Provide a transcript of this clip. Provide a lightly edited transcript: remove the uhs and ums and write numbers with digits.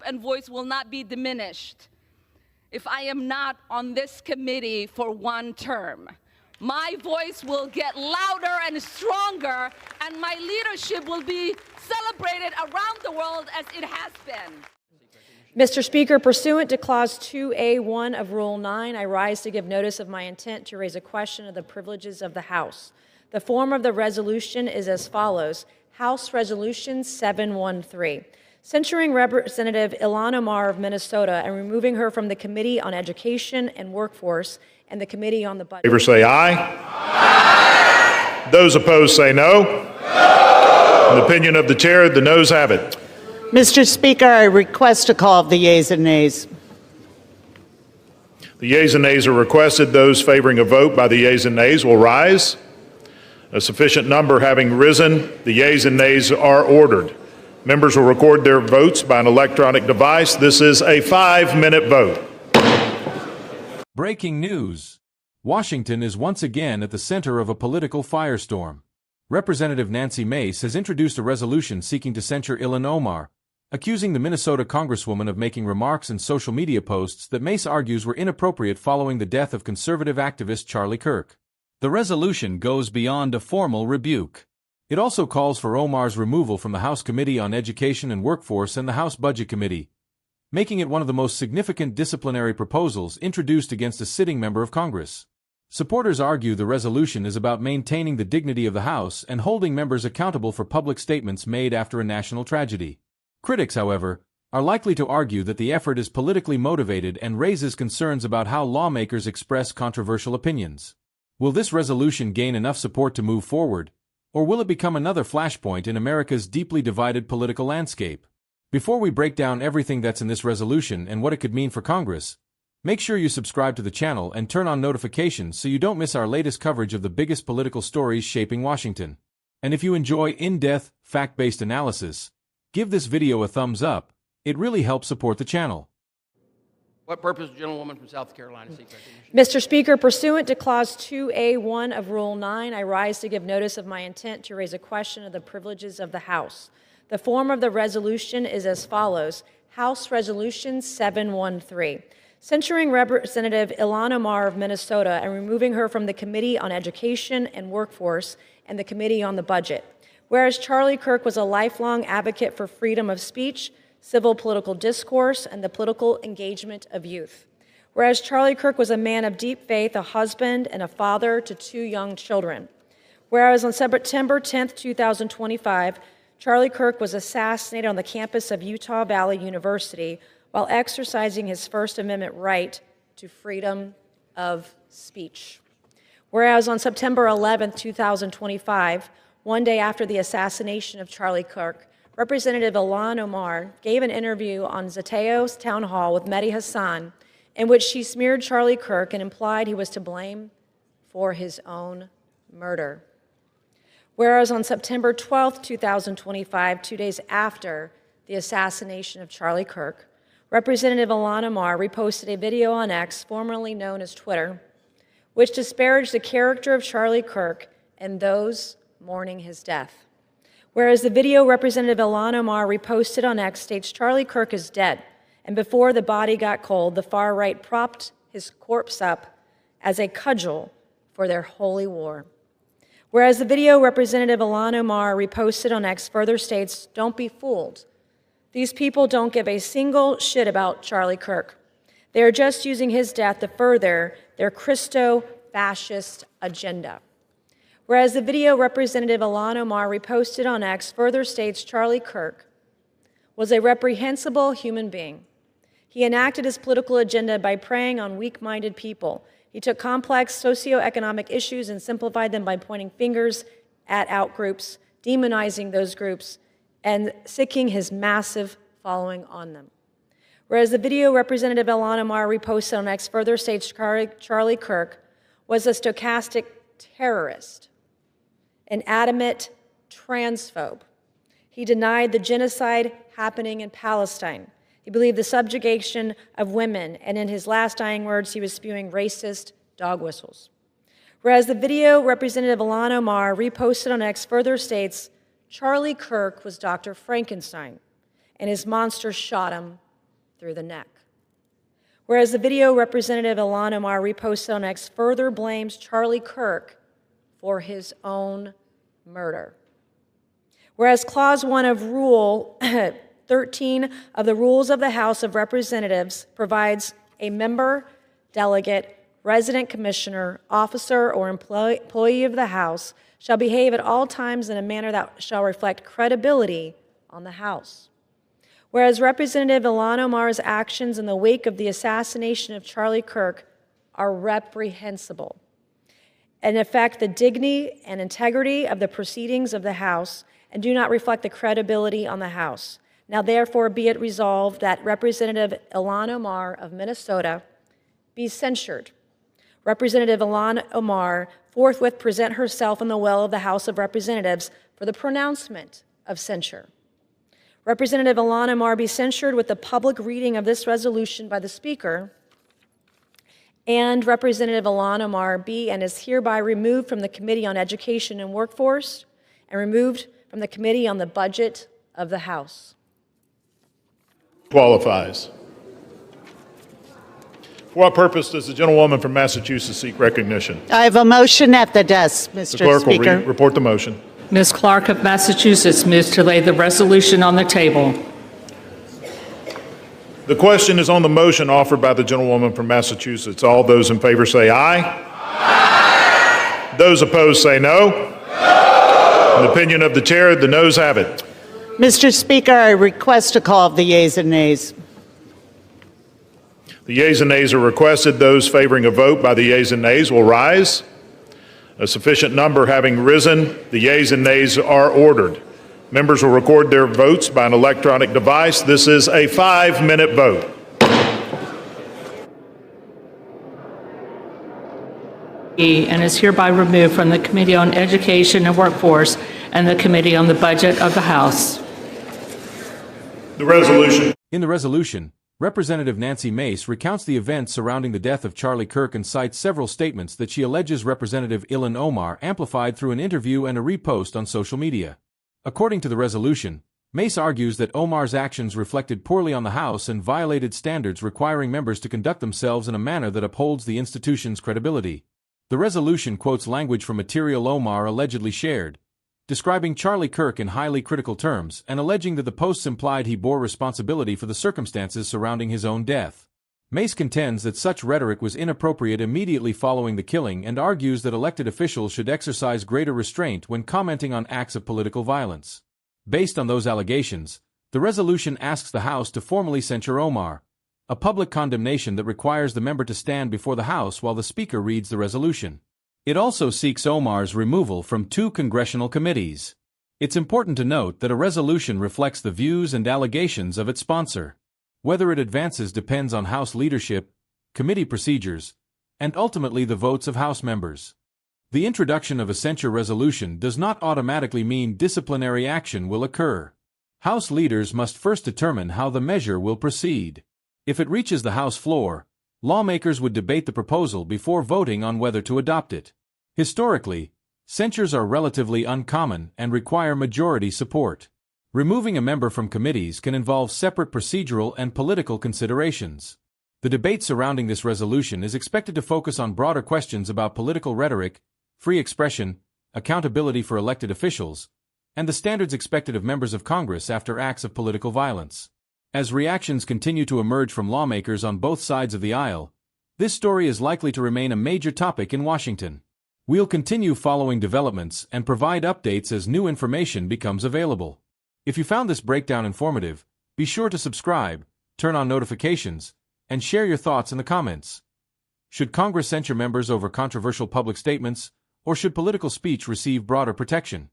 And voice will not be diminished if I am not on this committee for one term. My voice will get louder and stronger, and my leadership will be celebrated around the world as it has been. Mr. Speaker, pursuant to Clause 2A1 of Rule 9, I rise to give notice of my intent to raise a question of the privileges of the House. The form of the resolution is as follows. House Resolution 713. Censuring Representative Ilhan Omar of Minnesota and removing her from the Committee on Education and Workforce and the Committee on the Budget. Favor say aye. Aye. Those opposed say no. No. In the opinion of the chair, the noes have it. Mr. Speaker, I request a call of the yeas and nays. The yeas and nays are requested. Those favoring a vote by the yeas and nays will rise. A sufficient number having risen, the yeas and nays are ordered. Members will record their votes by an electronic device. This is a 5-minute vote. Breaking news. Washington is once again at the center of a political firestorm. Representative Nancy Mace has introduced a resolution seeking to censure Ilhan Omar, accusing the Minnesota Congresswoman of making remarks and social media posts that Mace argues were inappropriate following the death of conservative activist Charlie Kirk. The resolution goes beyond a formal rebuke. It also calls for Omar's removal from the House Committee on Education and Workforce and the House Budget Committee, making it one of the most significant disciplinary proposals introduced against a sitting member of Congress. Supporters argue the resolution is about maintaining the dignity of the House and holding members accountable for public statements made after a national tragedy. Critics, however, are likely to argue that the effort is politically motivated and raises concerns about how lawmakers express controversial opinions. Will this resolution gain enough support to move forward, or will it become another flashpoint in America's deeply divided political landscape? Before we break down everything that's in this resolution and what it could mean for Congress, make sure you subscribe to the channel and turn on notifications so you don't miss our latest coverage of the biggest political stories shaping Washington. And if you enjoy in-depth, fact-based analysis, give this video a thumbs up. It really helps support the channel. What purpose, gentlewoman from South Carolina, seek recognition? Mr. Speaker, pursuant to Clause 2A1 of Rule 9, I rise to give notice of my intent to raise a question of the privileges of the House. The form of the resolution is as follows. House Resolution 713. Censuring Representative Ilhan Omar of Minnesota and removing her from the Committee on Education and Workforce and the Committee on the Budget. Whereas Charlie Kirk was a lifelong advocate for freedom of speech, civil political discourse, and the political engagement of youth. Whereas Charlie Kirk was a man of deep faith, a husband, and a father to 2 young children. Whereas on September 10, 2025, Charlie Kirk was assassinated on the campus of Utah Valley University while exercising his First Amendment right to freedom of speech. Whereas on September 11, 2025, one day after the assassination of Charlie Kirk, Representative Ilhan Omar gave an interview on Zateo's town hall with Mehdi Hassan in which she smeared Charlie Kirk and implied he was to blame for his own murder. Whereas on September 12, 2025, 2 days after the assassination of Charlie Kirk, Representative Ilhan Omar reposted a video on X, formerly known as Twitter, which disparaged the character of Charlie Kirk and those mourning his death. Whereas the video Representative Ilhan Omar reposted on X states Charlie Kirk is dead, and before the body got cold, the far right propped his corpse up as a cudgel for their holy war. Whereas the video Representative Ilhan Omar reposted on X further states, don't be fooled. These people don't give a single shit about Charlie Kirk. They are just using his death to further their Christo-fascist agenda. Whereas the video Representative Ilhan Omar reposted on X further states Charlie Kirk was a reprehensible human being. He enacted his political agenda by preying on weak-minded people. He took complex socioeconomic issues and simplified them by pointing fingers at outgroups, demonizing those groups, and siccing his massive following on them. Whereas the video Representative Ilhan Omar reposted on X further states Charlie Kirk was a stochastic terrorist, an adamant transphobe. He denied the genocide happening in Palestine. He believed the subjugation of women, and in his last dying words, he was spewing racist dog whistles. Whereas the video Representative Ilhan Omar reposted on X further states, Charlie Kirk was Dr. Frankenstein, and his monster shot him through the neck. Whereas the video Representative Ilhan Omar reposted on X further blames Charlie Kirk for his own murder. Whereas Clause 1 of Rule 13 of the Rules of the House of Representatives provides a member, delegate, resident commissioner, officer, or employee of the House shall behave at all times in a manner that shall reflect credibility on the House. Whereas Representative Ilhan Omar's actions in the wake of the assassination of Charlie Kirk are reprehensible and affect the dignity and integrity of the proceedings of the House and do not reflect the credibility on the House. Now, therefore, be it resolved that Representative Ilhan Omar of Minnesota be censured. Representative Ilhan Omar forthwith present herself in the well of the House of Representatives for the pronouncement of censure. Representative Ilhan Omar be censured with the public reading of this resolution by the Speaker, and Representative Ilhan Omar be and is hereby removed from the Committee on Education and Workforce and removed from the Committee on the Budget of the House. Qualifies. For what purpose does the gentlewoman from Massachusetts seek recognition? I have a motion at the desk, Mr. The clerk Speaker. will report the motion. Ms. Clark of Massachusetts moves to lay the resolution on the table. The question is on the motion offered by the gentlewoman from Massachusetts. All those in favor say aye. Aye. Those opposed say no. No. In the opinion of the chair, the noes have it. Mr. Speaker, I request a call of the yeas and nays. The yeas and nays are requested. Those favoring a vote by the yeas and nays will rise. A sufficient number having risen, the yeas and nays are ordered. Members will record their votes by an electronic device. This is a 5-minute vote. And is hereby removed from the Committee on Education and Workforce and the Committee on the Budget of the House. The resolution. In the resolution, Representative Nancy Mace recounts the events surrounding the death of Charlie Kirk and cites several statements that she alleges Representative Ilhan Omar amplified through an interview and a repost on social media. According to the resolution, Mace argues that Omar's actions reflected poorly on the House and violated standards requiring members to conduct themselves in a manner that upholds the institution's credibility. The resolution quotes language from material Omar allegedly shared, describing Charlie Kirk in highly critical terms and alleging that the posts implied he bore responsibility for the circumstances surrounding his own death. Mace contends that such rhetoric was inappropriate immediately following the killing and argues that elected officials should exercise greater restraint when commenting on acts of political violence. Based on those allegations, the resolution asks the House to formally censure Omar, a public condemnation that requires the member to stand before the House while the Speaker reads the resolution. It also seeks Omar's removal from 2 congressional committees. It's important to note that a resolution reflects the views and allegations of its sponsor. Whether it advances depends on House leadership, committee procedures, and ultimately the votes of House members. The introduction of a censure resolution does not automatically mean disciplinary action will occur. House leaders must first determine how the measure will proceed. If it reaches the House floor, lawmakers would debate the proposal before voting on whether to adopt it. Historically, censures are relatively uncommon and require majority support. Removing a member from committees can involve separate procedural and political considerations. The debate surrounding this resolution is expected to focus on broader questions about political rhetoric, free expression, accountability for elected officials, and the standards expected of members of Congress after acts of political violence. As reactions continue to emerge from lawmakers on both sides of the aisle, this story is likely to remain a major topic in Washington. We'll continue following developments and provide updates as new information becomes available. If you found this breakdown informative, be sure to subscribe, turn on notifications, and share your thoughts in the comments. Should Congress censure members over controversial public statements, or should political speech receive broader protection?